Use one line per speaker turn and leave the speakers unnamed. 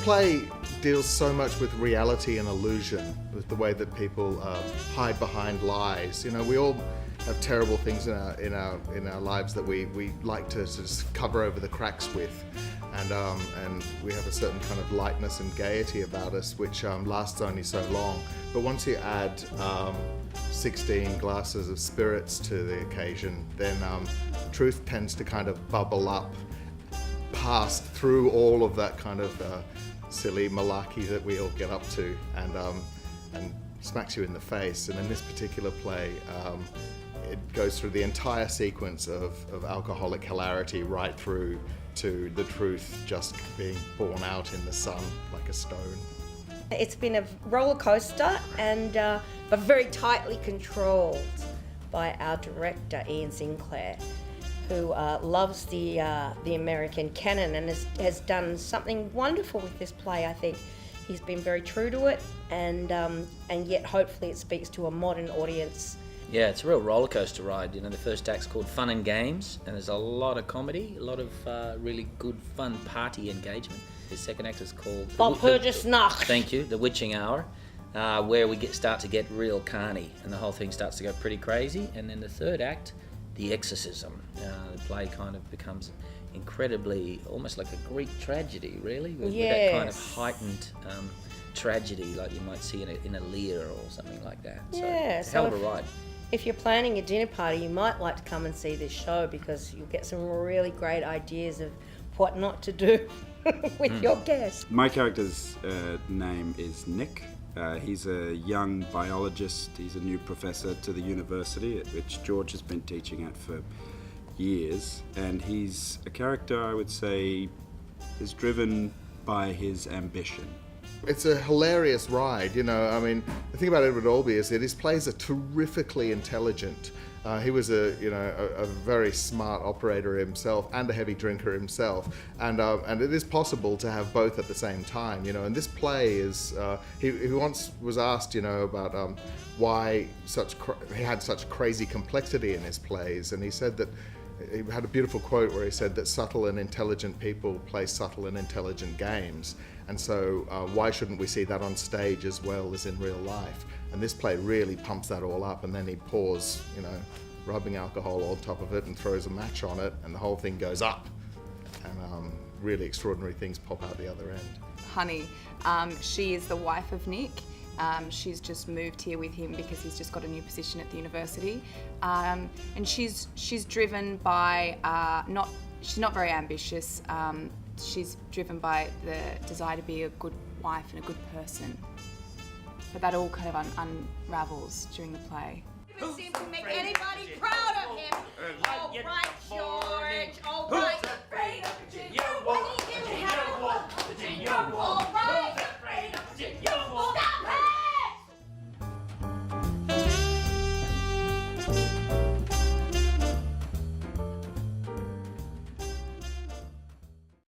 play deals so much with reality and illusion, with the way that people hide behind lies. You know, we all have terrible things in our lives that we like to just cover over the cracks with, and we have a certain kind of lightness and gaiety about us which lasts only so long. But once you add 16 glasses of spirits to the occasion, then truth tends to kind of bubble up past through all of that kind of silly malarkey that we all get up to, and smacks you in the face. And in this particular play, it goes through the entire sequence of alcoholic hilarity right through to the truth just being borne out in the sun like a stone.
It's been a roller coaster, and but very tightly controlled by our director Ian Sinclair, who loves the American canon and has done something wonderful with this play. I think he's been very true to it, and yet hopefully it speaks to a modern audience.
Yeah, it's a real roller coaster ride. You know, the first act's called Fun and Games, and there's a lot of comedy, a lot of really good fun party engagement. The second act is called
Walpurgisnacht.
Thank you, The Witching Hour, where we start to get real carny, and the whole thing starts to go pretty crazy. And then the third act, The Exorcism. The play kind of becomes incredibly, almost like a Greek tragedy, really, with that kind of heightened tragedy like you might see in a Lear or something like that. So it's a hell of a ride.
If you're planning a dinner party, you might like to come and see this show, because you'll get some really great ideas of what not to do with your guests.
My character's name is Nick. He's a young biologist. He's a new professor to the university at which George has been teaching at for years. And he's a character, I would say, is driven by his ambition.
It's a hilarious ride, you know. I mean, the thing about Edward Albee is that his plays are terrifically intelligent. He was a very smart operator himself and a heavy drinker himself, and it is possible to have both at the same time, you know. And this play is he once was asked, you know, about why he had such crazy complexity in his plays, and he said that he had a beautiful quote where he said that subtle and intelligent people play subtle and intelligent games, and so why shouldn't we see that on stage as well as in real life? And this play really pumps that all up, and then he pours, you know, rubbing alcohol on top of it and throws a match on it, and the whole thing goes up, and really extraordinary things pop out the other end.
Honey, she is the wife of Nick. She's just moved here with him because he's just got a new position at the university, and she's driven by she's not very ambitious. She's driven by the desire to be a good wife and a good person. But that all kind of unravels during the play.
It seems to make anybody proud of him. All right, George. All right, afraid of Virginia.